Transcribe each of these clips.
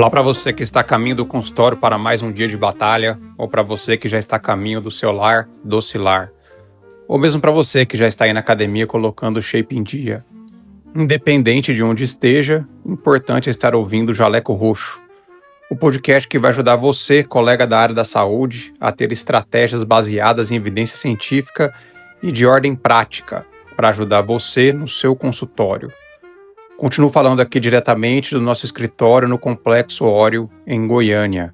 Olá para você que está a caminho do consultório para mais um dia de batalha, ou para você que já está a caminho do seu lar, docilar, ou mesmo para você que já está aí na academia colocando o shape em dia. Independente de onde esteja, importante é estar ouvindo o Jaleco Roxo, o podcast que vai ajudar você, colega da área da saúde, a ter estratégias baseadas em evidência científica e de ordem prática, para ajudar você no seu consultório. Continuo falando aqui diretamente do nosso escritório no Complexo Ório, em Goiânia.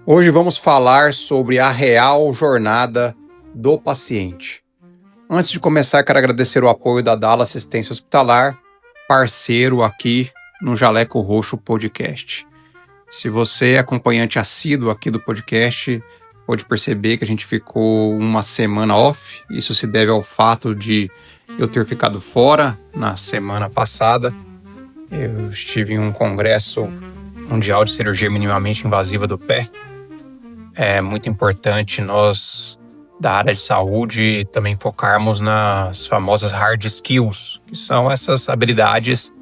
Hoje vamos falar sobre a real jornada do paciente. Antes de começar, quero agradecer o apoio da Dala Assistência Hospitalar, parceiro aqui no Jaleco Roxo Podcast. Se você é acompanhante assíduo aqui do podcast, pode perceber que a gente ficou uma semana off. Isso se deve ao fato de eu ter ficado fora na semana passada. Eu estive em um congresso mundial de cirurgia minimamente invasiva do pé. É muito importante nós, da área de saúde, também focarmos nas famosas hard skills, que são essas habilidades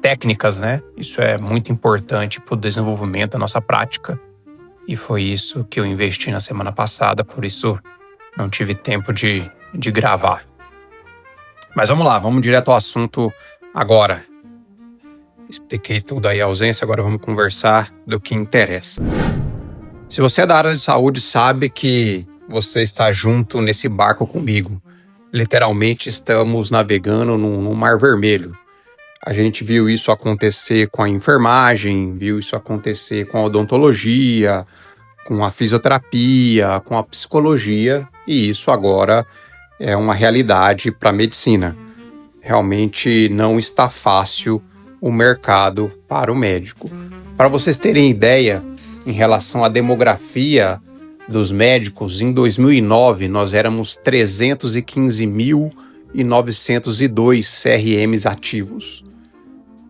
técnicas, né? Isso é muito importante para o desenvolvimento da nossa prática. E foi isso que eu investi na semana passada, por isso não tive tempo de gravar. Mas vamos lá, vamos direto ao assunto agora. Expliquei tudo aí a ausência, agora vamos conversar do que interessa. Se você é da área de saúde, sabe que você está junto nesse barco comigo. Literalmente estamos navegando num mar vermelho. A gente viu isso acontecer com a enfermagem, viu isso acontecer com a odontologia, com a fisioterapia, com a psicologia, e isso agora é uma realidade para a medicina. Realmente não está fácil o mercado para o médico. Para vocês terem ideia, em relação à demografia dos médicos, em 2009 nós éramos 315.902 CRMs ativos.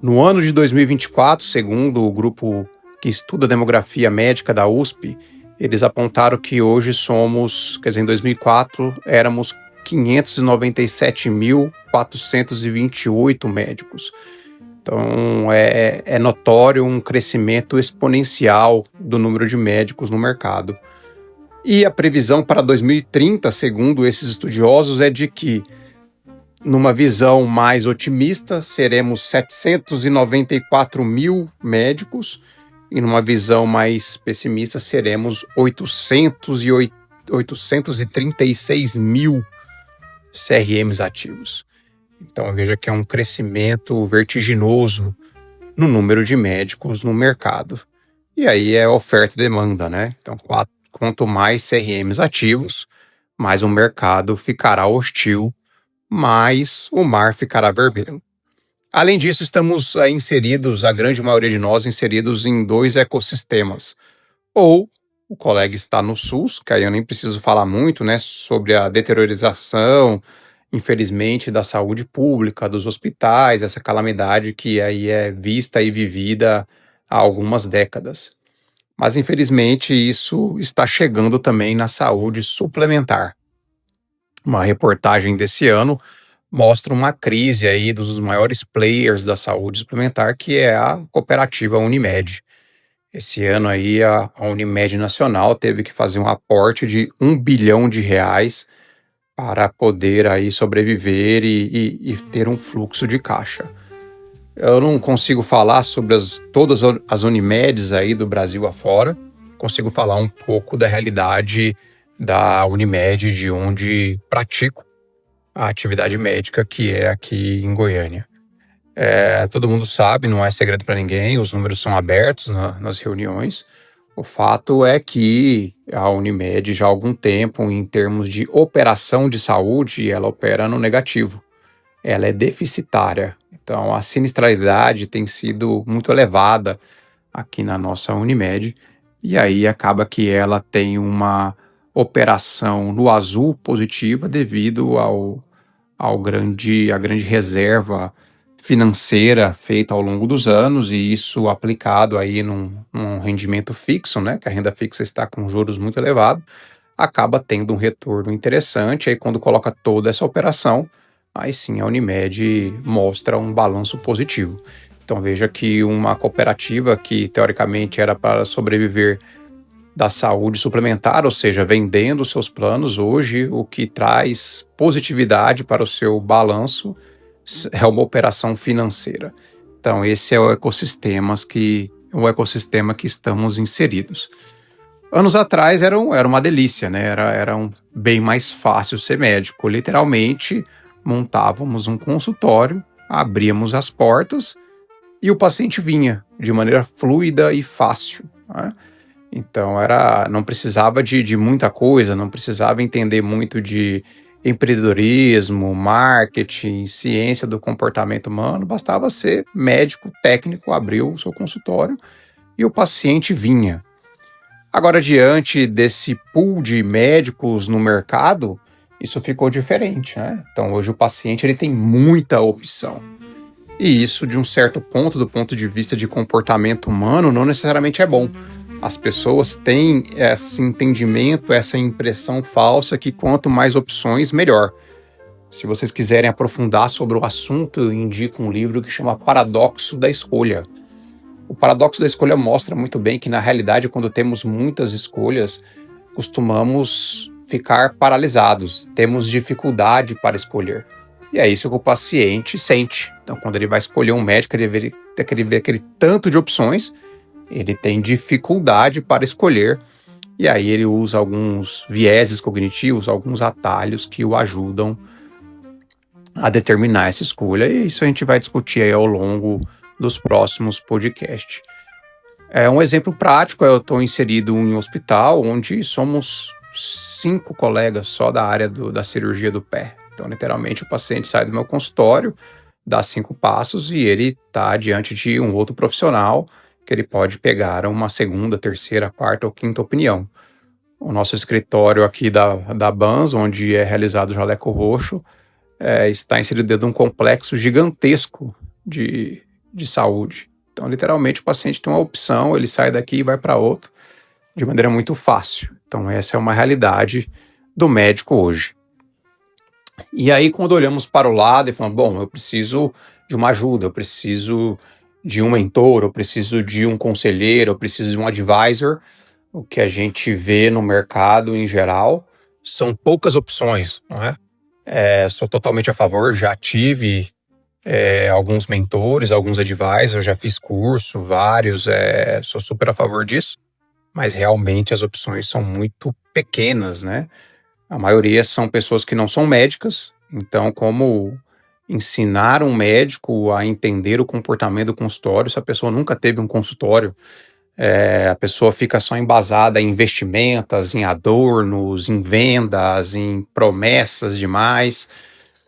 No ano de 2024, segundo o grupo que estuda a demografia médica da USP, eles apontaram que hoje somos, em 2004, éramos 597.428 médicos. Então, é notório um crescimento exponencial do número de médicos no mercado. E a previsão para 2030, segundo esses estudiosos, é de que, numa visão mais otimista, seremos 794 mil médicos, e numa visão mais pessimista, seremos 836 mil CRMs ativos. Então veja que é um crescimento vertiginoso no número de médicos no mercado. E aí é oferta e demanda, né? Então quanto mais CRMs ativos, mais o mercado ficará hostil, mais o mar ficará vermelho. Além disso, estamos inseridos, a grande maioria de nós, inseridos em dois ecossistemas. Ou o colega está no SUS, que aí eu nem preciso falar muito, né, sobre a deteriorização, infelizmente, da saúde pública, dos hospitais, essa calamidade que aí é vista e vivida há algumas décadas. Mas, infelizmente, isso está chegando também na saúde suplementar. Uma reportagem desse ano mostra uma crise aí dos maiores players da saúde suplementar, que é a cooperativa Unimed. Esse ano aí a Unimed Nacional teve que fazer um aporte de R$ 1 bilhão para poder aí sobreviver e ter um fluxo de caixa. Eu não consigo falar sobre todas as Unimeds aí do Brasil afora, consigo falar um pouco da realidade da Unimed, de onde pratico a atividade médica, que é aqui em Goiânia. Todo mundo sabe, não é segredo para ninguém, os números são abertos nas reuniões. O fato é que a Unimed, já há algum tempo, em termos de operação de saúde, ela opera no negativo. Ela é deficitária. Então, a sinistralidade tem sido muito elevada aqui na nossa Unimed, e aí acaba que ela tem uma operação no azul positiva devido à grande reserva financeira feita ao longo dos anos, e isso aplicado aí num rendimento fixo, né, que a renda fixa está com juros muito elevados, acaba tendo um retorno interessante. Aí quando coloca toda essa operação, aí sim a Unimed mostra um balanço positivo. Então Então veja que uma cooperativa que teoricamente era para sobreviver da saúde suplementar, ou seja, vendendo seus planos, hoje o que traz positividade para o seu balanço é uma operação financeira. Então esse é o ecossistema que estamos inseridos. Anos atrás era uma delícia, né? Era bem mais fácil ser médico. Literalmente, montávamos um consultório, abríamos as portas e o paciente vinha de maneira fluida e fácil, né? Então não precisava de muita coisa, não precisava entender muito de empreendedorismo, marketing, ciência do comportamento humano, bastava ser médico técnico, abriu o seu consultório e o paciente vinha. Agora, diante desse pool de médicos no mercado, isso ficou diferente, né? Então, hoje o paciente ele tem muita opção. E isso, de um certo ponto, do ponto de vista de comportamento humano, não necessariamente é bom. As pessoas têm esse entendimento, essa impressão falsa que quanto mais opções, melhor. Se vocês quiserem aprofundar sobre o assunto, eu indico um livro que chama Paradoxo da Escolha. O paradoxo da escolha mostra muito bem que, na realidade, quando temos muitas escolhas, costumamos ficar paralisados, temos dificuldade para escolher. E é isso que o paciente sente. Então, quando ele vai escolher um médico, ele vê aquele tanto de opções, ele tem dificuldade para escolher, e aí ele usa alguns vieses cognitivos, alguns atalhos que o ajudam a determinar essa escolha, e isso a gente vai discutir aí ao longo dos próximos podcasts. Um exemplo prático, eu estou inserido em um hospital onde somos 5 colegas só da área da cirurgia do pé. Então, literalmente, o paciente sai do meu consultório, dá 5 passos e ele está diante de um outro profissional que ele pode pegar uma segunda, terceira, quarta ou quinta opinião. O nosso escritório aqui da Bans, onde é realizado o Jaleco Roxo, está inserido dentro de um complexo gigantesco de saúde. Então, literalmente, o paciente tem uma opção, ele sai daqui e vai para outro de maneira muito fácil. Então, essa é uma realidade do médico hoje. E aí, quando olhamos para o lado e falamos, bom, eu preciso de uma ajuda, eu preciso de um mentor, eu preciso de um conselheiro, eu preciso de um advisor, o que a gente vê no mercado em geral são poucas opções, não é? Sou totalmente a favor, já tive alguns mentores, alguns advisors, já fiz curso, vários, sou super a favor disso, mas realmente as opções são muito pequenas, né? A maioria são pessoas que não são médicas, então como ensinar um médico a entender o comportamento do consultório, se a pessoa nunca teve um consultório, a pessoa fica só embasada em vestimentas, em adornos, em vendas, em promessas demais.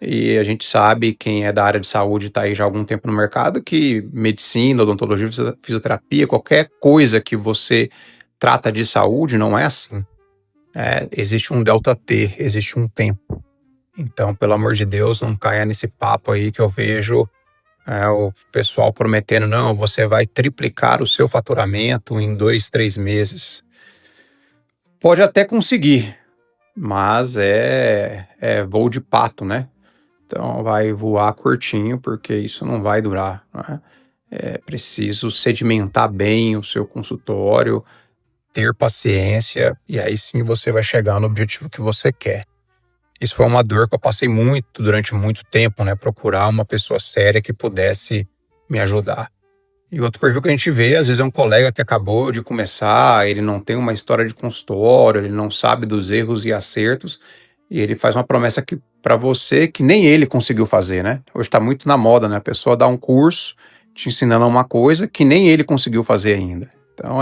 E a gente sabe, quem é da área de saúde está aí já há algum tempo no mercado, que medicina, odontologia, fisioterapia, qualquer coisa que você trata de saúde não é assim. Existe um delta T, existe um tempo. Então, pelo amor de Deus, não caia nesse papo aí que eu vejo o pessoal prometendo, não, você vai triplicar o seu faturamento em 2, 3 meses. Pode até conseguir, mas é voo de pato, né? Então vai voar curtinho, porque isso não vai durar, né? É preciso sedimentar bem o seu consultório, ter paciência, e aí sim você vai chegar no objetivo que você quer. Isso foi uma dor que eu passei durante muito tempo, né? Procurar uma pessoa séria que pudesse me ajudar. E outro perfil que a gente vê, às vezes é um colega que acabou de começar, ele não tem uma história de consultório, ele não sabe dos erros e acertos, e ele faz uma promessa para você que nem ele conseguiu fazer, né? Hoje está muito na moda, né? A pessoa dá um curso te ensinando uma coisa que nem ele conseguiu fazer ainda. Então,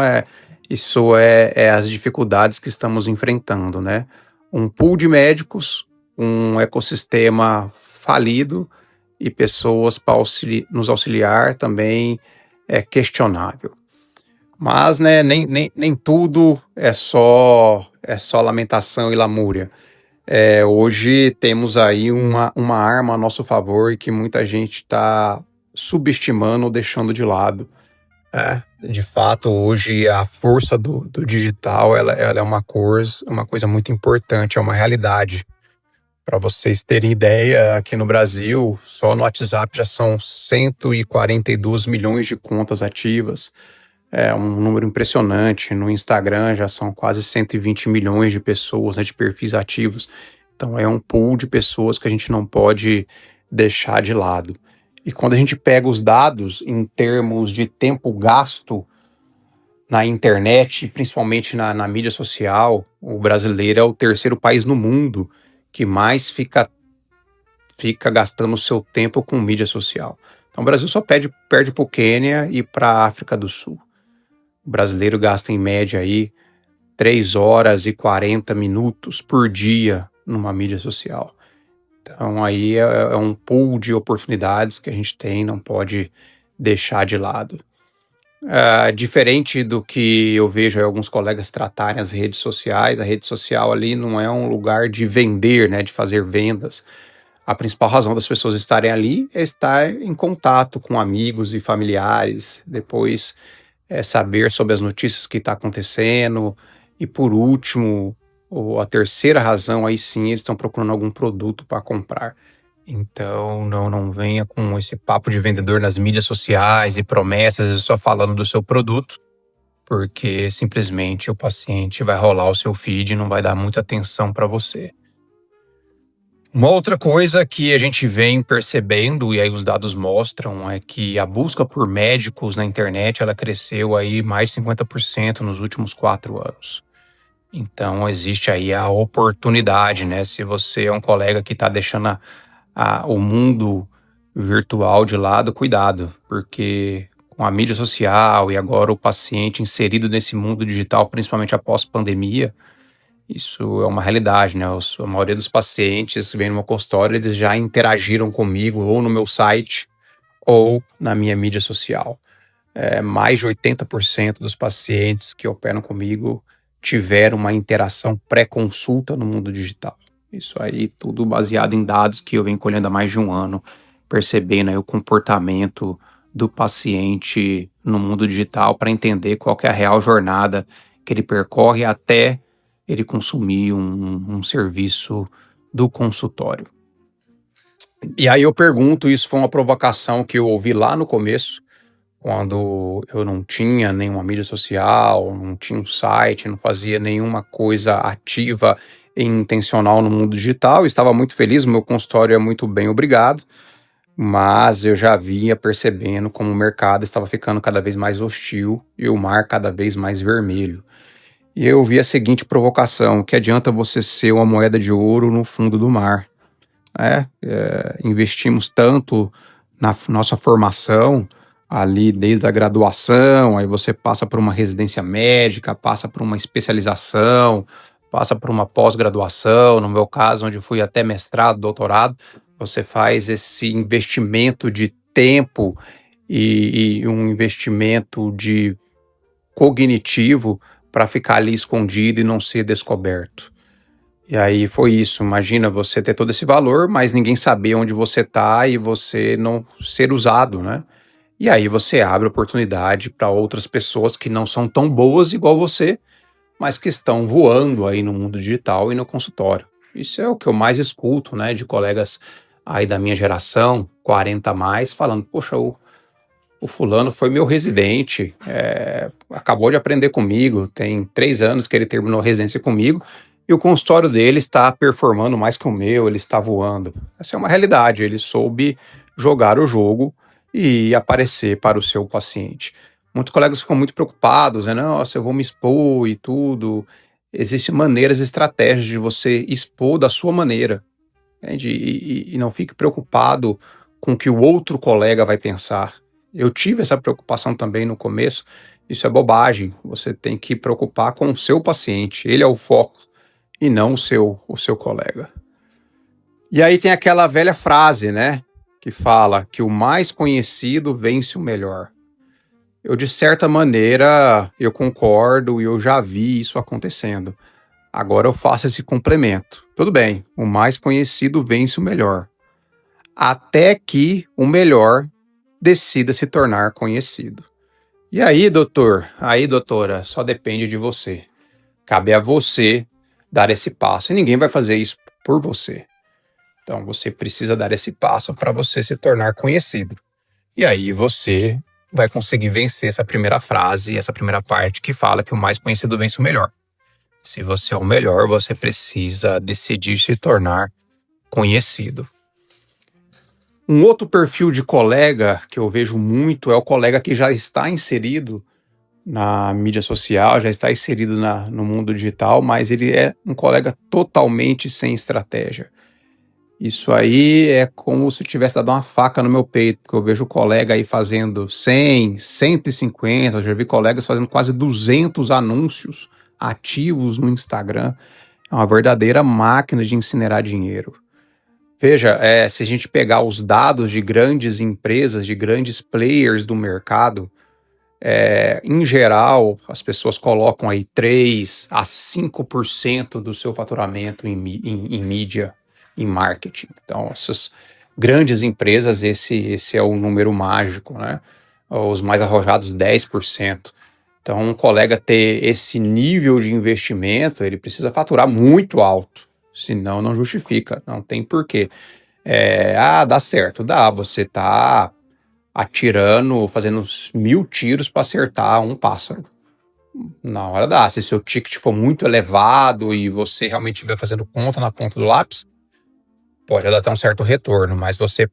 isso é as dificuldades que estamos enfrentando, né? Um pool de médicos, um ecossistema falido e pessoas para nos auxiliar também é questionável. Mas, né, nem tudo é só lamentação e lamúria. Hoje temos aí uma arma a nosso favor e que muita gente está subestimando ou deixando de lado. De fato, hoje a força do digital ela é uma coisa muito importante, é uma realidade. Para vocês terem ideia, aqui no Brasil, só no WhatsApp já são 142 milhões de contas ativas. É um número impressionante. No Instagram já são quase 120 milhões de pessoas, né, de perfis ativos. Então é um pool de pessoas que a gente não pode deixar de lado. E quando a gente pega os dados em termos de tempo gasto na internet, principalmente na mídia social, o brasileiro é o terceiro país no mundo que mais fica gastando o seu tempo com mídia social. Então o Brasil só perde para o Quênia e para a África do Sul. O brasileiro gasta em média aí 3 horas e 40 minutos por dia numa mídia social. Então aí é um pool de oportunidades que a gente tem, não pode deixar de lado. Diferente do que eu vejo aí alguns colegas tratarem as redes sociais, a rede social ali não é um lugar de vender, né, de fazer vendas. A principal razão das pessoas estarem ali é estar em contato com amigos e familiares, depois saber sobre as notícias que está acontecendo, e por último, ou a terceira razão, aí sim, eles estão procurando algum produto para comprar. Então, não venha com esse papo de vendedor nas mídias sociais e promessas, só falando do seu produto, porque simplesmente o paciente vai rolar o seu feed e não vai dar muita atenção para você. Uma outra coisa que a gente vem percebendo, e aí os dados mostram, é que a busca por médicos na internet, ela cresceu aí mais de 50% nos últimos 4 anos. Então, existe aí a oportunidade, né? Se você é um colega que está deixando o mundo virtual de lado, cuidado, porque com a mídia social e agora o paciente inserido nesse mundo digital, principalmente após pandemia, isso é uma realidade, né? A maioria dos pacientes vem no meu consultório, eles já interagiram comigo ou no meu site ou na minha mídia social. Mais de 80% dos pacientes que operam comigo tiveram uma interação pré-consulta no mundo digital. Isso aí tudo baseado em dados que eu venho colhendo há mais de um ano, percebendo aí o comportamento do paciente no mundo digital para entender qual que é a real jornada que ele percorre até ele consumir um serviço do consultório. E aí eu pergunto, isso foi uma provocação que eu ouvi lá no começo, quando eu não tinha nenhuma mídia social, não tinha um site, não fazia nenhuma coisa ativa e intencional no mundo digital. Estava muito feliz, o meu consultório é muito bem, obrigado, mas eu já vinha percebendo como o mercado estava ficando cada vez mais hostil e o mar cada vez mais vermelho. E eu vi a seguinte provocação: que adianta você ser uma moeda de ouro no fundo do mar? Investimos tanto na nossa formação, ali desde a graduação, aí você passa por uma residência médica, passa por uma especialização, passa por uma pós-graduação, no meu caso, onde eu fui até mestrado, doutorado, você faz esse investimento de tempo e um investimento de cognitivo para ficar ali escondido e não ser descoberto. E aí foi isso, imagina você ter todo esse valor, mas ninguém saber onde você tá e você não ser usado, né? E aí você abre oportunidade para outras pessoas que não são tão boas igual você, mas que estão voando aí no mundo digital e no consultório. Isso é o que eu mais escuto, né, de colegas aí da minha geração, 40 a mais, falando, poxa, o fulano foi meu residente, acabou de aprender comigo, tem 3 anos que ele terminou a residência comigo, e o consultório dele está performando mais que o meu, ele está voando. Essa é uma realidade, ele soube jogar o jogo e aparecer para o seu paciente. Muitos colegas ficam muito preocupados, né? Nossa, eu vou me expor e tudo. Existem maneiras, estratégias de você expor da sua maneira, entende? E não fique preocupado com o que o outro colega vai pensar. Eu tive essa preocupação também no começo. Isso é bobagem. Você tem que preocupar com o seu paciente. Ele é o foco e não o seu colega. E aí tem aquela velha frase, né? Que fala que o mais conhecido vence o melhor. Eu, de certa maneira, eu concordo e eu já vi isso acontecendo. Agora eu faço esse complemento. Tudo bem, o mais conhecido vence o melhor. Até que o melhor decida se tornar conhecido. E aí, doutor, aí, doutora, só depende de você. Cabe a você dar esse passo. E ninguém vai fazer isso por você. Então você precisa dar esse passo para você se tornar conhecido. E aí você vai conseguir vencer essa primeira frase, essa primeira parte que fala que o mais conhecido vence o melhor. Se você é o melhor, você precisa decidir se tornar conhecido. Um outro perfil de colega que eu vejo muito é o colega que já está inserido na mídia social, já está inserido no mundo digital, mas ele é um colega totalmente sem estratégia. Isso aí é como se eu tivesse dado uma faca no meu peito, porque eu vejo colega aí fazendo 100, 150, eu já vi colegas fazendo quase 200 anúncios ativos no Instagram. É uma verdadeira máquina de incinerar dinheiro. Veja, se a gente pegar os dados de grandes empresas, de grandes players do mercado, em geral, as pessoas colocam aí 3 a 5% do seu faturamento em mídia, em marketing. Então, essas grandes empresas, esse é o número mágico, né? Os mais arrojados, 10%. Então, um colega ter esse nível de investimento, ele precisa faturar muito alto, senão não justifica, não tem porquê. Dá certo, dá, você tá atirando, fazendo 1000 tiros para acertar um pássaro. Na hora dá. Se seu ticket for muito elevado e você realmente estiver fazendo conta na ponta do lápis, pode dar até um certo retorno, mas você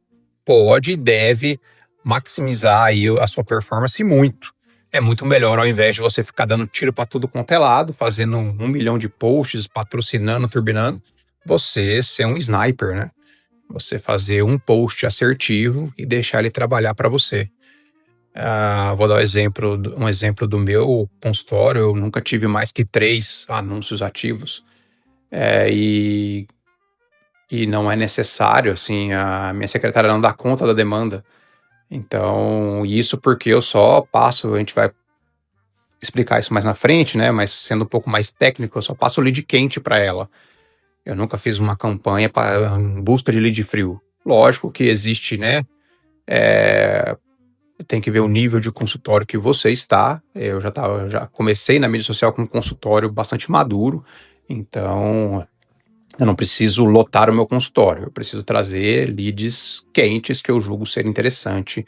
pode e deve maximizar aí a sua performance muito. É muito melhor, ao invés de você ficar dando tiro para tudo quanto é lado, fazendo 1 milhão de posts, patrocinando, turbinando, você ser um sniper, né? Você fazer um post assertivo e deixar ele trabalhar para você. Vou dar um exemplo do meu consultório. Eu nunca tive mais que 3 anúncios ativos. E não é necessário, assim, a minha secretária não dá conta da demanda. Então, isso porque eu só passo, a gente vai explicar isso mais na frente, né? Mas sendo um pouco mais técnico, eu só passo o lead quente para ela. Eu nunca fiz uma campanha em busca de lead frio. Lógico que existe, né? Tem que ver o nível de consultório que você está. Eu já comecei na mídia social com um consultório bastante maduro, então eu não preciso lotar o meu consultório. Eu preciso trazer leads quentes que eu julgo ser interessante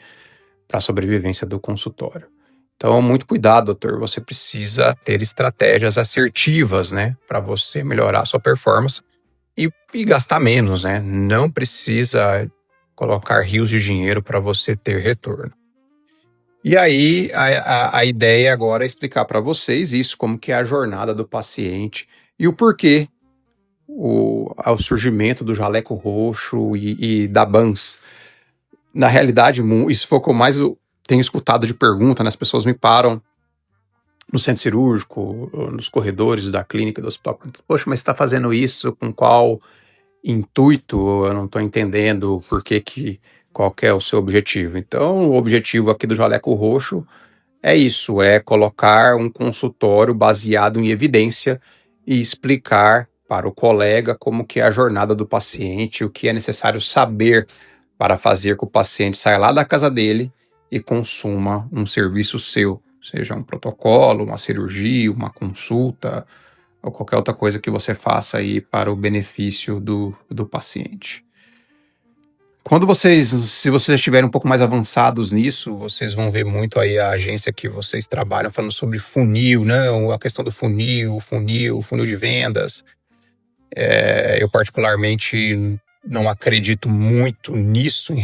para a sobrevivência do consultório. Então, muito cuidado, doutor. Você precisa ter estratégias assertivas, né, para você melhorar a sua performance e gastar menos, né? Não precisa colocar rios de dinheiro para você ter retorno. E aí, a ideia agora é explicar para vocês isso, como que é a jornada do paciente e o porquê ao surgimento do jaleco roxo e da Bans. Na realidade, isso foi o que eu mais tenho escutado de pergunta, né? As pessoas me param no centro cirúrgico, nos corredores da clínica, do hospital. Poxa, mas você está fazendo isso com qual intuito? Eu não estou entendendo qual que é o seu objetivo. Então, o objetivo aqui do Jaleco Roxo é isso, é colocar um consultório baseado em evidência e explicar para o colega como que é a jornada do paciente, o que é necessário saber para fazer com que o paciente saia lá da casa dele e consuma um serviço seu, seja um protocolo, uma cirurgia, uma consulta, ou qualquer outra coisa que você faça aí para o benefício do paciente. Se vocês estiverem um pouco mais avançados nisso, vocês vão ver muito aí a agência que vocês trabalham falando sobre funil, né? A questão do funil de vendas. Eu particularmente não acredito muito nisso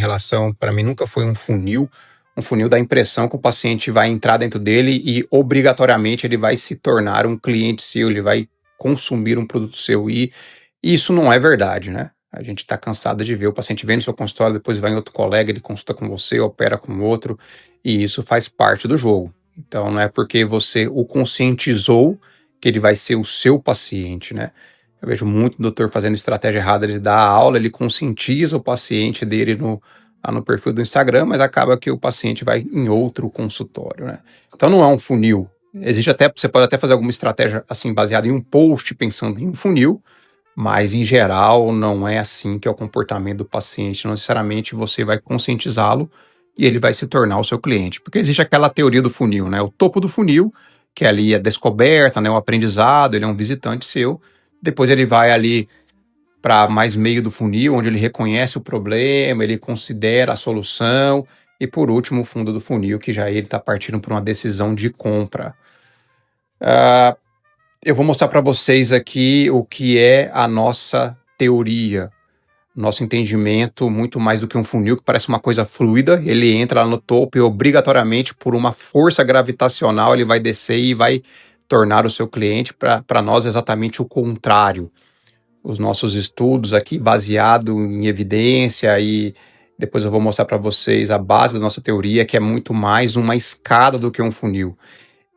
para mim nunca foi um funil. Um funil dá a impressão que o paciente vai entrar dentro dele e obrigatoriamente ele vai se tornar um cliente seu, ele vai consumir um produto seu, e isso não é verdade, né? A gente está cansado de ver o paciente vem no seu consultório, depois vai em outro colega, ele consulta com você, opera com outro, e isso faz parte do jogo. Então não é porque você o conscientizou que ele vai ser o seu paciente, né? Eu vejo muito doutor fazendo estratégia errada, ele dá a aula, ele conscientiza o paciente dele no perfil do Instagram, mas acaba que o paciente vai em outro consultório, né? Então não é um funil. Você pode até fazer alguma estratégia assim baseada em um post pensando em um funil, mas em geral não é assim que é o comportamento do paciente. Não necessariamente você vai conscientizá-lo e ele vai se tornar o seu cliente, porque existe aquela teoria do funil, né? O topo do funil, que ali é descoberta, né? O aprendizado, ele é um visitante seu. Depois ele vai ali para mais meio do funil, onde ele reconhece o problema, ele considera a solução, e por último, o fundo do funil, que já ele está partindo para uma decisão de compra. Eu vou mostrar para vocês aqui o que é a nossa teoria, nosso entendimento, muito mais do que um funil, que parece uma coisa fluida. Ele entra lá no topo e obrigatoriamente, por uma força gravitacional, ele vai descer e vai tornar o seu cliente. Para nós, exatamente o contrário. Os nossos estudos aqui, baseado em evidência, e depois eu vou mostrar para vocês a base da nossa teoria, que é muito mais uma escada do que um funil.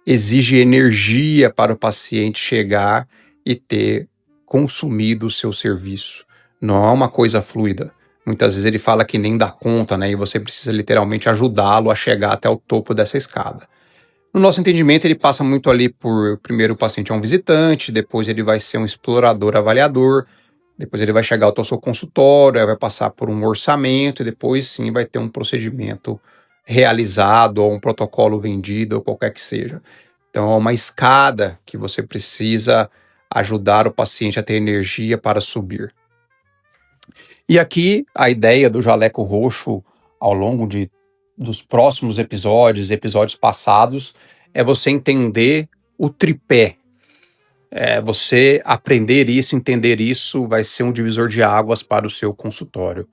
Exige energia para o paciente chegar e ter consumido o seu serviço. Não é uma coisa fluida. Muitas vezes ele fala que nem dá conta, né? E você precisa literalmente ajudá-lo a chegar até o topo dessa escada. No nosso entendimento, ele passa muito ali por, primeiro o paciente é um visitante, depois ele vai ser um explorador avaliador, depois ele vai chegar ao seu consultório, aí vai passar por um orçamento e depois sim vai ter um procedimento realizado ou um protocolo vendido ou qualquer que seja. Então é uma escada que você precisa ajudar o paciente a ter energia para subir. E aqui a ideia do jaleco roxo ao longo dos próximos episódios passados, é você entender o tripé. Você aprender isso, entender isso, vai ser um divisor de águas para o seu consultório.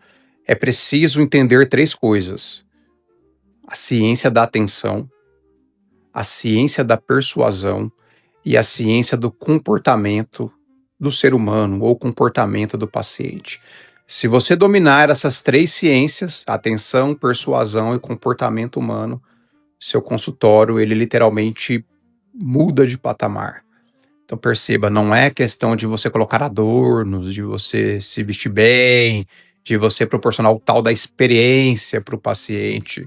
É preciso entender 3 coisas: a ciência da atenção, a ciência da persuasão e a ciência do comportamento do ser humano ou comportamento do paciente. Se você dominar essas 3 ciências, atenção, persuasão e comportamento humano, seu consultório, ele literalmente muda de patamar. Então perceba, não é questão de você colocar adornos, de você se vestir bem, de você proporcionar o tal da experiência para o paciente.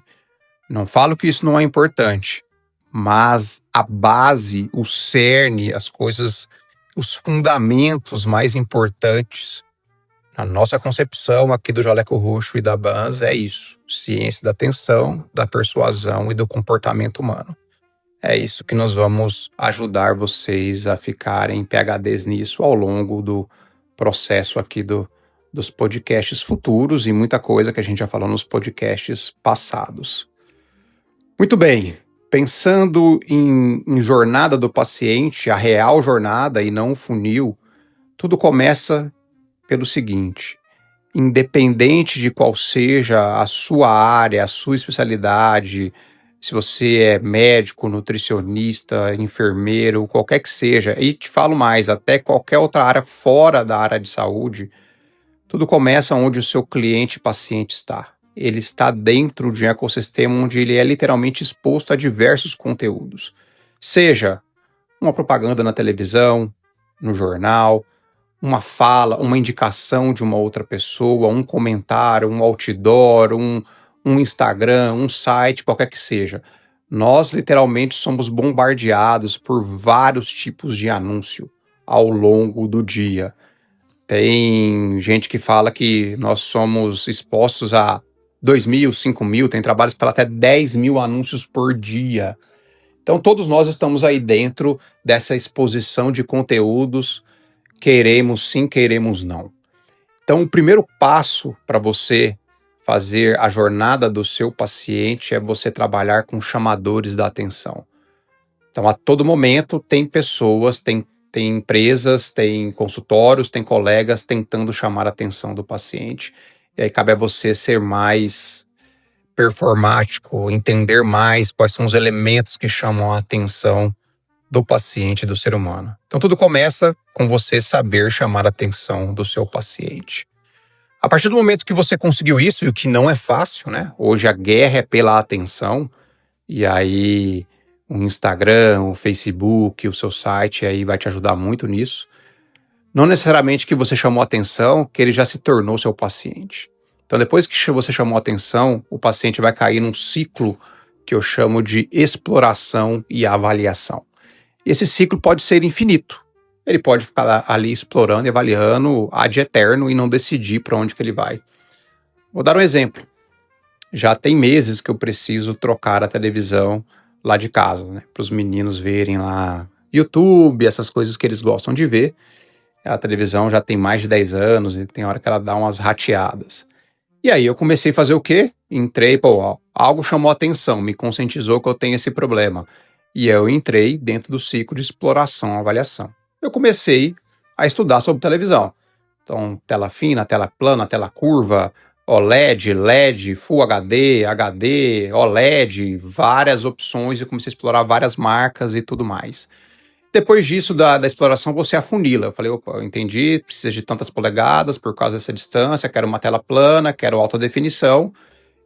Não falo que isso não é importante, mas a base, o cerne, as coisas, os fundamentos mais importantes, a nossa concepção aqui do Jaleco Roxo e da Banz é isso: ciência da atenção, da persuasão e do comportamento humano. É isso que nós vamos ajudar vocês a ficarem PhDs nisso ao longo do processo aqui dos podcasts futuros e muita coisa que a gente já falou nos podcasts passados. Muito bem, pensando em jornada do paciente, a real jornada e não o funil, tudo começa pelo seguinte: independente de qual seja a sua área, a sua especialidade, se você é médico, nutricionista, enfermeiro, qualquer que seja, e te falo mais, até qualquer outra área fora da área de saúde, tudo começa onde o seu cliente paciente está. Ele está dentro de um ecossistema onde ele é literalmente exposto a diversos conteúdos. Seja uma propaganda na televisão, no jornal, uma fala, uma indicação de uma outra pessoa, um comentário, um outdoor, um Instagram, um site, qualquer que seja. Nós literalmente somos bombardeados por vários tipos de anúncio ao longo do dia. Tem gente que fala que nós somos expostos a 2.000, 5.000, tem trabalhos para até 10.000 anúncios por dia. Então todos nós estamos aí dentro dessa exposição de conteúdos, queremos sim, queremos não. Então o primeiro passo para você fazer a jornada do seu paciente é você trabalhar com chamadores da atenção. Então a todo momento tem pessoas, tem empresas, tem consultórios, tem colegas tentando chamar a atenção do paciente. E aí cabe a você ser mais performático, entender mais quais são os elementos que chamam a atenção do paciente, do ser humano. Então tudo começa com você saber chamar a atenção do seu paciente. A partir do momento que você conseguiu isso, e o que não é fácil, né? Hoje a guerra é pela atenção, e aí o Instagram, o Facebook, o seu site aí vai te ajudar muito nisso. Não necessariamente que você chamou atenção, que ele já se tornou seu paciente. Então depois que você chamou atenção, o paciente vai cair num ciclo que eu chamo de exploração e avaliação. Esse ciclo pode ser infinito. Ele pode ficar ali explorando e avaliando ad eterno e não decidir para onde que ele vai. Vou dar um exemplo. Já tem meses que eu preciso trocar a televisão lá de casa, né? Para os meninos verem lá YouTube, essas coisas que eles gostam de ver. A televisão já tem mais de 10 anos e tem hora que ela dá umas rateadas. E aí eu comecei a fazer o quê? Entrei, algo chamou a atenção, me conscientizou que eu tenho esse problema. E eu entrei dentro do ciclo de exploração e avaliação. Eu comecei a estudar sobre televisão. Então, tela fina, tela plana, tela curva, OLED, LED, Full HD, HD, OLED, várias opções. Eu comecei a explorar várias marcas e tudo mais. Depois disso, da exploração, você afunila. Eu falei, opa, eu entendi, precisa de tantas polegadas por causa dessa distância, quero uma tela plana, quero alta definição.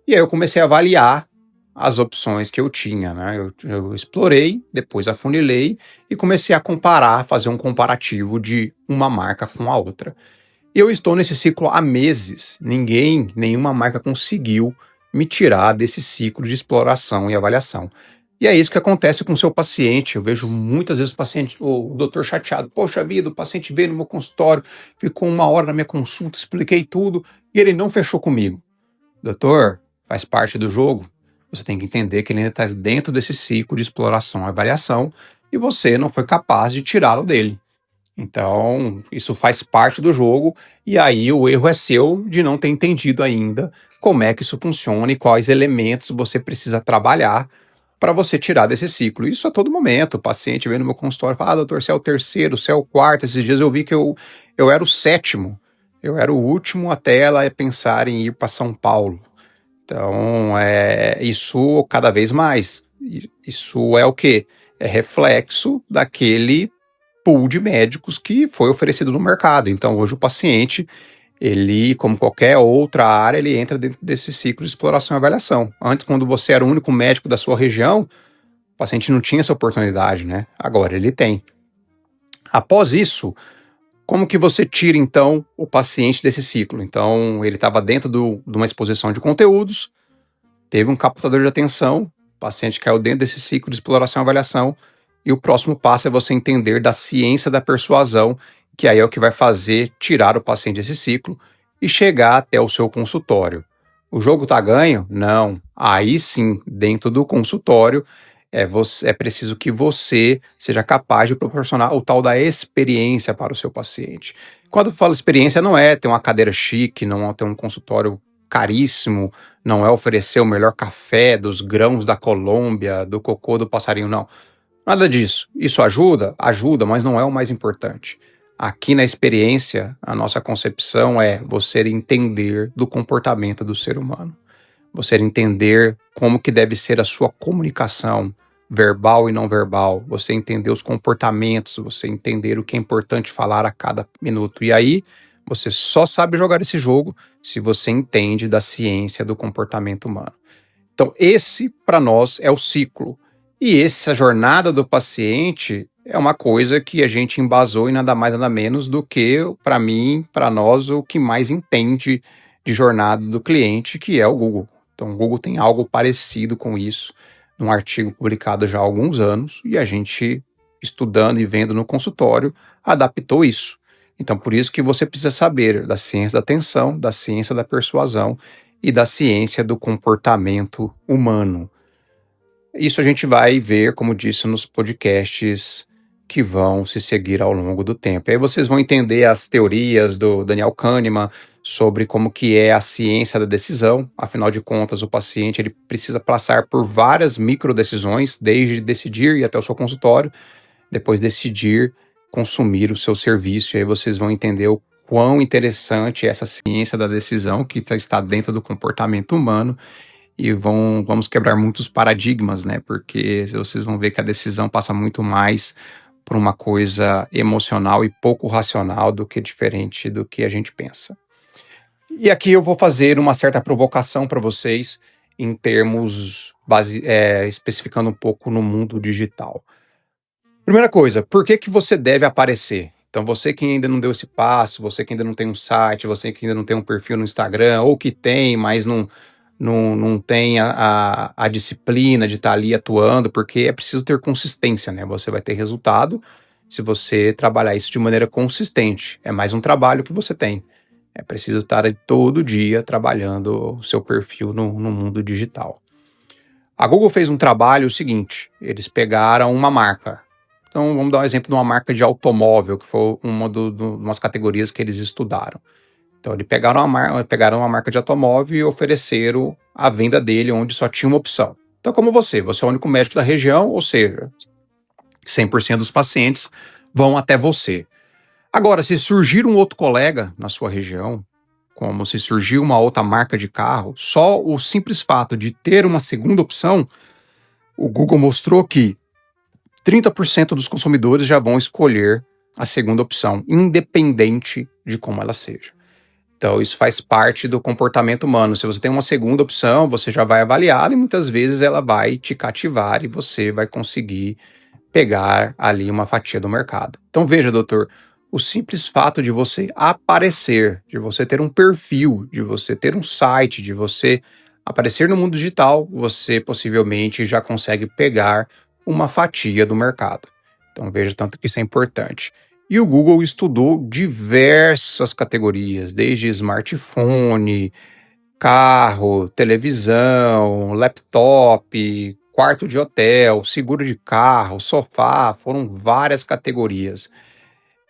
E aí eu comecei a avaliar as opções que eu tinha, né? Eu explorei, depois afunilei e comecei a comparar, fazer um comparativo de uma marca com a outra. Eu estou nesse ciclo há meses. Nenhuma marca conseguiu me tirar desse ciclo de exploração e avaliação. E é isso que acontece com o seu paciente. Eu vejo muitas vezes o doutor chateado. Poxa vida, o paciente veio no meu consultório, ficou 1 hora na minha consulta, expliquei tudo e ele não fechou comigo. Doutor, faz parte do jogo. Você tem que entender que ele ainda está dentro desse ciclo de exploração e avaliação e você não foi capaz de tirá-lo dele. Então, isso faz parte do jogo, e aí o erro é seu de não ter entendido ainda como é que isso funciona e quais elementos você precisa trabalhar para você tirar desse ciclo. Isso a todo momento. O paciente vem no meu consultório e fala: doutor, você é o terceiro, você é o quarto. Esses dias eu vi que eu era o sétimo, eu era o último até ela pensar em ir para São Paulo. Então, isso cada vez mais. Isso é o quê? É reflexo daquele pool de médicos que foi oferecido no mercado. Então, hoje o paciente, ele, como qualquer outra área, ele entra dentro desse ciclo de exploração e avaliação. Antes, quando você era o único médico da sua região, o paciente não tinha essa oportunidade, né? Agora ele tem. Após isso, como que você tira, então, o paciente desse ciclo? Então, ele estava dentro de uma exposição de conteúdos, teve um captador de atenção, o paciente caiu dentro desse ciclo de exploração e avaliação, e o próximo passo é você entender da ciência da persuasão, que aí é o que vai fazer tirar o paciente desse ciclo e chegar até o seu consultório. O jogo tá ganho? Não. Aí sim, dentro do consultório, é preciso que você seja capaz de proporcionar o tal da experiência para o seu paciente. Quando eu falo experiência, não é ter uma cadeira chique, não é ter um consultório caríssimo, não é oferecer o melhor café dos grãos da Colômbia, do cocô do passarinho, não. Nada disso. Isso ajuda? Ajuda, mas não é o mais importante. Aqui na experiência, a nossa concepção é você entender do comportamento do ser humano. Você entender como que deve ser a sua comunicação, verbal e não verbal. Você entender os comportamentos, você entender o que é importante falar a cada minuto. E aí, você só sabe jogar esse jogo se você entende da ciência do comportamento humano. Então, esse, para nós, é o ciclo. E essa jornada do paciente é uma coisa que a gente embasou em nada mais nada menos do que, para mim, para nós, o que mais entende de jornada do cliente, que é o Google. Então, o Google tem algo parecido com isso, num artigo publicado já há alguns anos, e a gente, estudando e vendo no consultório, adaptou isso. Então, por isso que você precisa saber da ciência da atenção, da ciência da persuasão e da ciência do comportamento humano. Isso a gente vai ver, como disse, nos podcasts que vão se seguir ao longo do tempo. Aí vocês vão entender as teorias do Daniel Kahneman sobre como que é a ciência da decisão. Afinal de contas, o paciente ele precisa passar por várias microdecisões, desde decidir ir até o seu consultório, depois decidir consumir o seu serviço. E aí vocês vão entender o quão interessante é essa ciência da decisão que está dentro do comportamento humano. E vamos quebrar muitos paradigmas, né? Porque vocês vão ver que a decisão passa muito mais por uma coisa emocional e pouco racional do que diferente do que a gente pensa. E aqui eu vou fazer uma certa provocação para vocês em termos especificando um pouco no mundo digital. Primeira coisa, por que você deve aparecer? Então você que ainda não deu esse passo, você que ainda não tem um site, você que ainda não tem um perfil no Instagram, ou que tem, mas não tem a disciplina de estar ali atuando, porque é preciso ter consistência, né? Você vai ter resultado se você trabalhar isso de maneira consistente. É mais um trabalho que você tem. É preciso estar todo dia trabalhando o seu perfil no mundo digital. A Google fez um trabalho seguinte, eles pegaram uma marca. Então, vamos dar um exemplo de uma marca de automóvel, que foi umas categorias que eles estudaram. Então, eles pegaram uma marca de automóvel e ofereceram a venda dele, onde só tinha uma opção. Então, como você é o único médico da região, ou seja, 100% dos pacientes vão até você. Agora, se surgir um outro colega na sua região, como se surgiu uma outra marca de carro, só o simples fato de ter uma segunda opção, o Google mostrou que 30% dos consumidores já vão escolher a segunda opção, independente de como ela seja. Então, isso faz parte do comportamento humano. Se você tem uma segunda opção, você já vai avaliá-la e muitas vezes ela vai te cativar e você vai conseguir pegar ali uma fatia do mercado. Então, veja, doutor, o simples fato de você aparecer, de você ter um perfil, de você ter um site, de você aparecer no mundo digital, você possivelmente já consegue pegar uma fatia do mercado. Então, veja tanto que isso é importante. E o Google estudou diversas categorias, desde smartphone, carro, televisão, laptop, quarto de hotel, seguro de carro, sofá, foram várias categorias.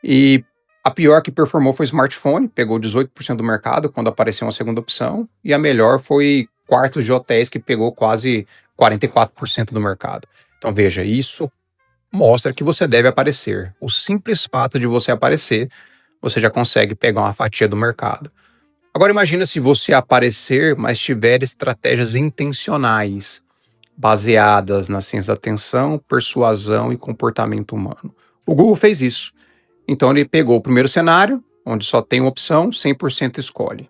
E a pior que performou foi smartphone, pegou 18% do mercado quando apareceu uma segunda opção, e a melhor foi quartos de hotéis, que pegou quase 44% do mercado. Então veja, isso mostra que você deve aparecer. O simples fato de você aparecer, você já consegue pegar uma fatia do mercado. Agora imagina se você aparecer, mas tiver estratégias intencionais, baseadas na ciência da atenção, persuasão e comportamento humano. O Google fez isso. Então ele pegou o primeiro cenário, onde só tem uma opção, 100% escolhe.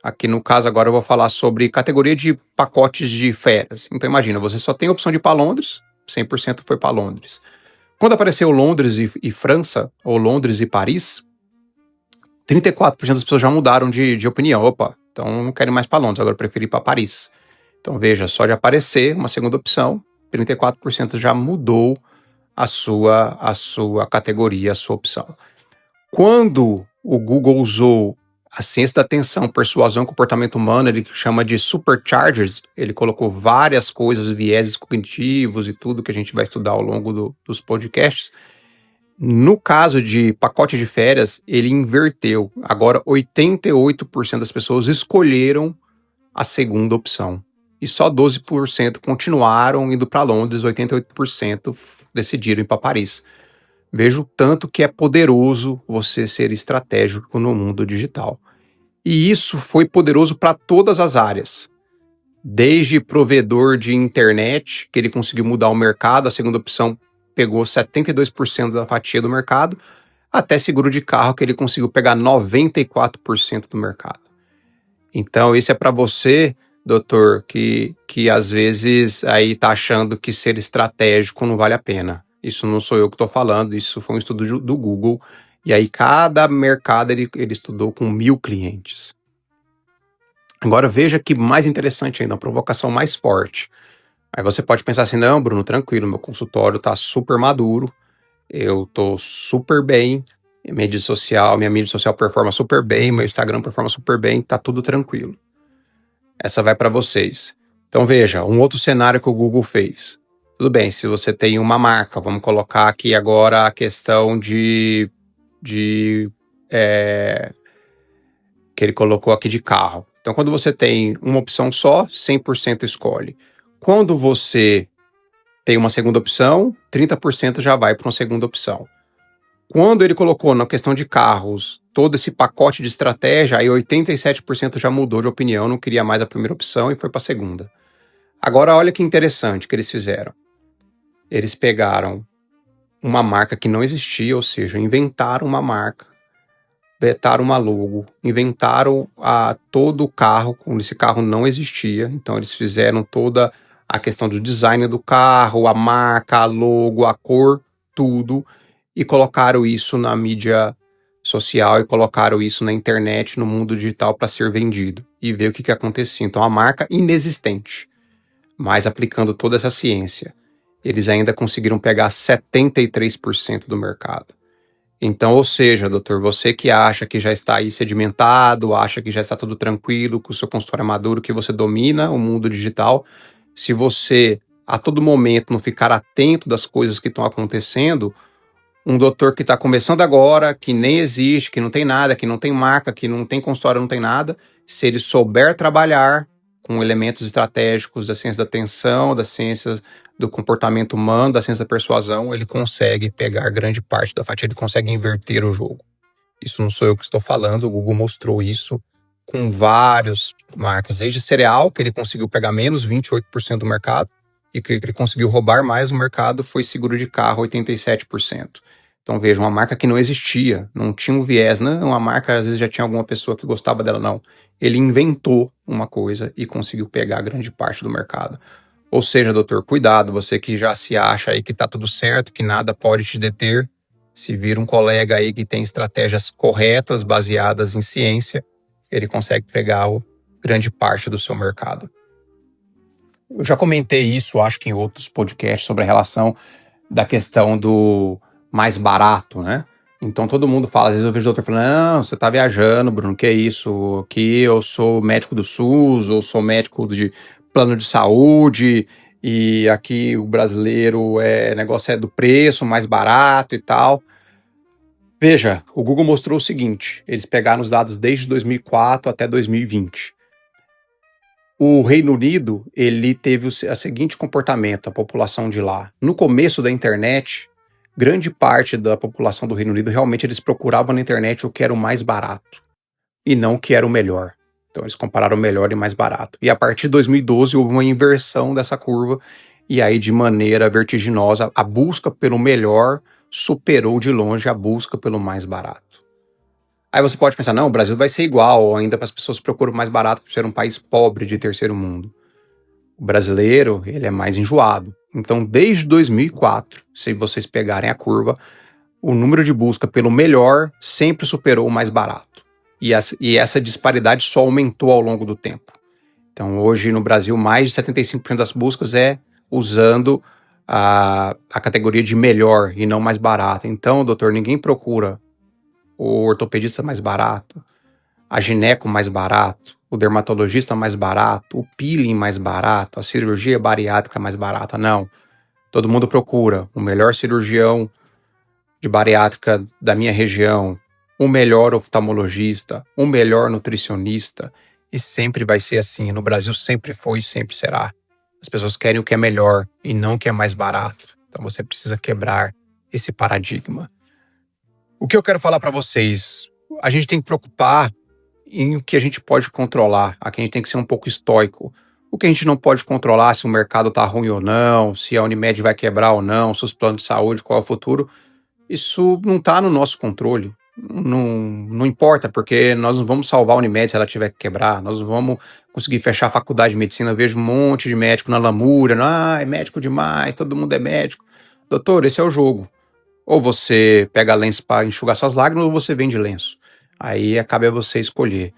Aqui no caso agora eu vou falar sobre categoria de pacotes de férias. Então imagina, você só tem a opção de ir para Londres, 100% foi para Londres. Quando apareceu Londres e França, ou Londres e Paris, 34% das pessoas já mudaram de opinião. Opa, então não quero ir mais para Londres, agora eu prefiro ir para Paris. Então veja, só de aparecer uma segunda opção, 34% já mudou a sua categoria, a sua opção. Quando o Google usou a ciência da atenção, persuasão e comportamento humano, ele chama de superchargers, ele colocou várias coisas, vieses cognitivos e tudo que a gente vai estudar ao longo dos podcasts. No caso de pacote de férias, ele inverteu. Agora 88% das pessoas escolheram a segunda opção. E só 12% continuaram indo para Londres, 88% decidiram ir para Paris. Veja o tanto que é poderoso você ser estratégico no mundo digital. E isso foi poderoso para todas as áreas. Desde provedor de internet, que ele conseguiu mudar o mercado, a segunda opção pegou 72% da fatia do mercado, até seguro de carro, que ele conseguiu pegar 94% do mercado. Então, esse é para você, doutor, que às vezes aí tá achando que ser estratégico não vale a pena. Isso não sou eu que estou falando, isso foi um estudo do Google. E aí cada mercado ele estudou com 1.000 clientes. Agora veja que mais interessante ainda, uma provocação mais forte. Aí você pode pensar assim, não, Bruno, tranquilo, meu consultório está super maduro, eu estou super bem, minha mídia social performa super bem, meu Instagram performa super bem, tá tudo tranquilo. Essa vai para vocês. Então veja, um outro cenário que o Google fez. Tudo bem, se você tem uma marca, vamos colocar aqui agora a questão que ele colocou aqui de carro. Então, quando você tem uma opção só, 100% escolhe. Quando você tem uma segunda opção, 30% já vai para uma segunda opção. Quando ele colocou na questão de carros todo esse pacote de estratégia, aí 87% já mudou de opinião, não queria mais a primeira opção e foi para a segunda. Agora, olha que interessante que eles fizeram. Eles pegaram uma marca que não existia, ou seja, inventaram uma marca, vetaram uma logo, inventaram todo o carro, quando esse carro não existia. Então eles fizeram toda a questão do design do carro, a marca, a logo, a cor, tudo, e colocaram isso na mídia social e colocaram isso na internet, no mundo digital para ser vendido. E ver o que acontecia. Então a marca inexistente, mas aplicando toda essa ciência, eles ainda conseguiram pegar 73% do mercado. Então, ou seja, doutor, você que acha que já está aí sedimentado, acha que já está tudo tranquilo, que o seu consultório é maduro, que você domina o mundo digital, se você a todo momento não ficar atento das coisas que estão acontecendo, Um doutor que está começando agora, que nem existe, que não tem nada, que não tem marca, que não tem consultório, não tem nada, se ele souber trabalhar com elementos estratégicos da ciência da atenção, da ciência do comportamento humano, da ciência da persuasão, ele consegue pegar grande parte da fatia, ele consegue inverter o jogo. Isso não sou eu que estou falando, o Google mostrou isso com várias marcas, desde cereal, que ele conseguiu pegar menos 28% do mercado, e que ele conseguiu roubar mais o mercado foi seguro de carro, 87%. Então veja, uma marca que não existia, não tinha um viés, não, uma marca às vezes já tinha alguma pessoa que gostava dela, não. Ele inventou uma coisa e conseguiu pegar grande parte do mercado. Ou seja, doutor, cuidado, você que já se acha aí que tá tudo certo, que nada pode te deter, se vir um colega aí que tem estratégias corretas, baseadas em ciência, ele consegue pegar grande parte do seu mercado. Eu já comentei isso, acho que em outros podcasts, sobre a relação da questão do mais barato, né? Então todo mundo fala, às vezes eu vejo o doutor falando, não, você tá viajando, Bruno, que é isso? Aqui eu sou médico do SUS, ou sou médico de plano de saúde, e aqui o brasileiro negócio é do preço, mais barato e tal. Veja, o Google mostrou o seguinte, eles pegaram os dados desde 2004 até 2020. O Reino Unido, ele teve o seguinte comportamento, a população de lá. No começo da internet, grande parte da população do Reino Unido, realmente eles procuravam na internet o que era o mais barato, e não o que era o melhor. Então eles compararam o melhor e mais barato. E a partir de 2012 houve uma inversão dessa curva, e aí de maneira vertiginosa, a busca pelo melhor superou de longe a busca pelo mais barato. Aí você pode pensar, não, o Brasil vai ser igual, ainda para as pessoas procuram mais barato por ser um país pobre de terceiro mundo. O brasileiro, ele é mais enjoado. Então, desde 2004, se vocês pegarem a curva, o número de busca pelo melhor sempre superou o mais barato. E essa disparidade só aumentou ao longo do tempo. Então, hoje no Brasil, mais de 75% das buscas é usando a categoria de melhor e não mais barato. Então, doutor, ninguém procura o ortopedista mais barato, a gineco mais barato, o dermatologista mais barato, o peeling mais barato, a cirurgia bariátrica mais barata. Não. Todo mundo procura o melhor cirurgião de bariátrica da minha região, o melhor oftalmologista, o melhor nutricionista, e sempre vai ser assim. No Brasil sempre foi e sempre será. As pessoas querem o que é melhor e não o que é mais barato. Então você precisa quebrar esse paradigma. O que eu quero falar para vocês, a gente tem que preocupar em o que a gente pode controlar. Aqui a gente tem que ser um pouco estoico. O que a gente não pode controlar, se o mercado tá ruim ou não, se a Unimed vai quebrar ou não, se os planos de saúde, qual é o futuro, isso não tá no nosso controle. Não importa, porque nós não vamos salvar a Unimed se ela tiver que quebrar, nós não vamos conseguir fechar a faculdade de medicina. Eu vejo um monte de médico na lamúria, é médico demais, todo mundo é médico. Doutor, esse é o jogo. Ou você pega lenço para enxugar suas lágrimas, ou você vende lenço. Aí cabe a você escolher.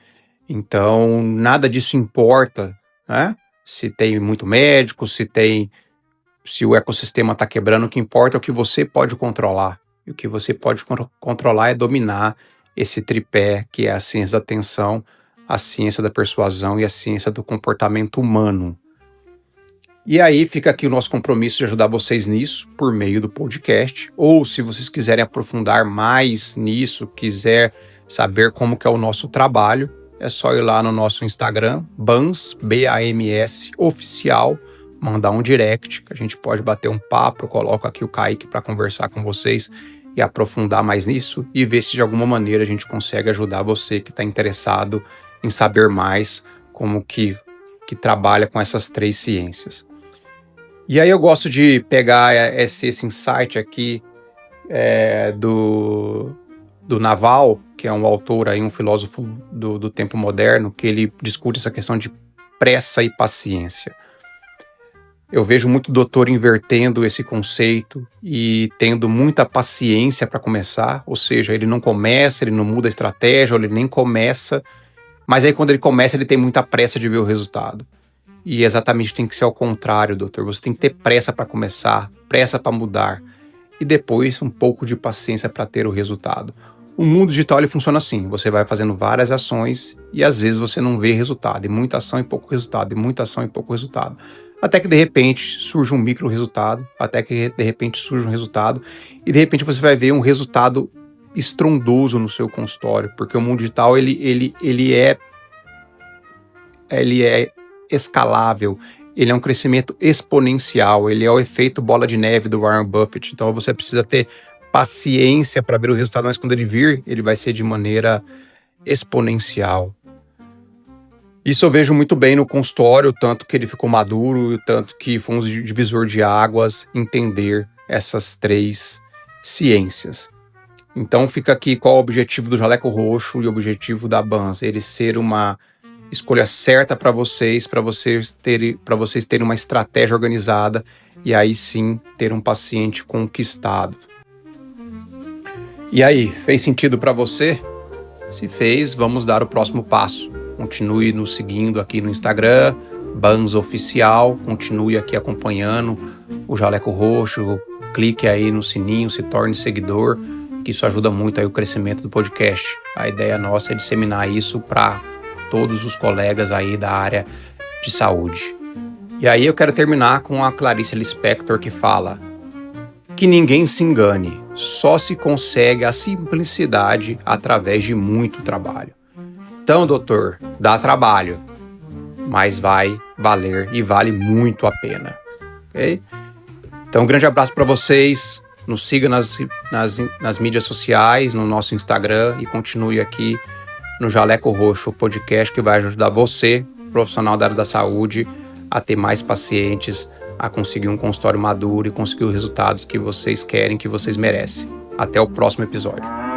Então, nada disso importa, né? Se tem muito médico, se o ecossistema está quebrando, o que importa é o que você pode controlar. E o que você pode controlar é dominar esse tripé, que é a ciência da atenção, a ciência da persuasão e a ciência do comportamento humano. E aí fica aqui o nosso compromisso de ajudar vocês nisso por meio do podcast, ou se vocês quiserem aprofundar mais nisso, quiser saber como que é o nosso trabalho, é só ir lá no nosso Instagram, BAMS, B-A-M-S, oficial, mandar um direct, que a gente pode bater um papo, eu coloco aqui o Kaique para conversar com vocês e aprofundar mais nisso e ver se de alguma maneira a gente consegue ajudar você que está interessado em saber mais como que trabalha com essas três ciências. E aí eu gosto de pegar esse insight aqui do Naval, que é um autor aí, um filósofo do tempo moderno, que ele discute essa questão de pressa e paciência. Eu vejo muito doutor invertendo esse conceito e tendo muita paciência para começar, ou seja, ele não começa, ele não muda a estratégia, ou ele nem começa, mas aí quando ele começa ele tem muita pressa de ver o resultado. E exatamente tem que ser ao contrário, doutor. Você tem que ter pressa para começar, pressa para mudar e depois um pouco de paciência para ter o resultado. O mundo digital ele funciona assim, você vai fazendo várias ações e às vezes você não vê resultado, e muita ação e pouco resultado, e muita ação e pouco resultado. até que de repente surge um micro resultado, e de repente você vai ver um resultado estrondoso no seu consultório, porque o mundo digital ele é escalável, ele é um crescimento exponencial, ele é o efeito bola de neve do Warren Buffett, então você precisa ter paciência para ver o resultado, mas quando ele vir, ele vai ser de maneira exponencial. Isso eu vejo muito bem no consultório, o tanto que ele ficou maduro, o tanto que foi um divisor de águas entender essas 3 ciências. Então fica aqui qual o objetivo do Jaleco Roxo e o objetivo da Banza, ele ser uma escolha certa para vocês terem uma estratégia organizada e aí sim ter um paciente conquistado. E aí, fez sentido para você? Se fez, vamos dar o próximo passo. Continue nos seguindo aqui no Instagram, Banza Oficial, continue aqui acompanhando o Jaleco Roxo, clique aí no sininho, se torne seguidor, que isso ajuda muito aí o crescimento do podcast. A ideia nossa é disseminar isso para todos os colegas aí da área de saúde. E aí eu quero terminar com a Clarice Lispector, que fala: que ninguém se engane, só se consegue a simplicidade através de muito trabalho. Então, doutor, dá trabalho, mas vai valer e vale muito a pena, ok? Então, um grande abraço para vocês, nos siga nas mídias sociais, no nosso Instagram e continue aqui no Jaleco Roxo, o podcast que vai ajudar você, profissional da área da saúde, a ter mais pacientes, a conseguir um consultório maduro e conseguir os resultados que vocês querem, que vocês merecem. Até o próximo episódio.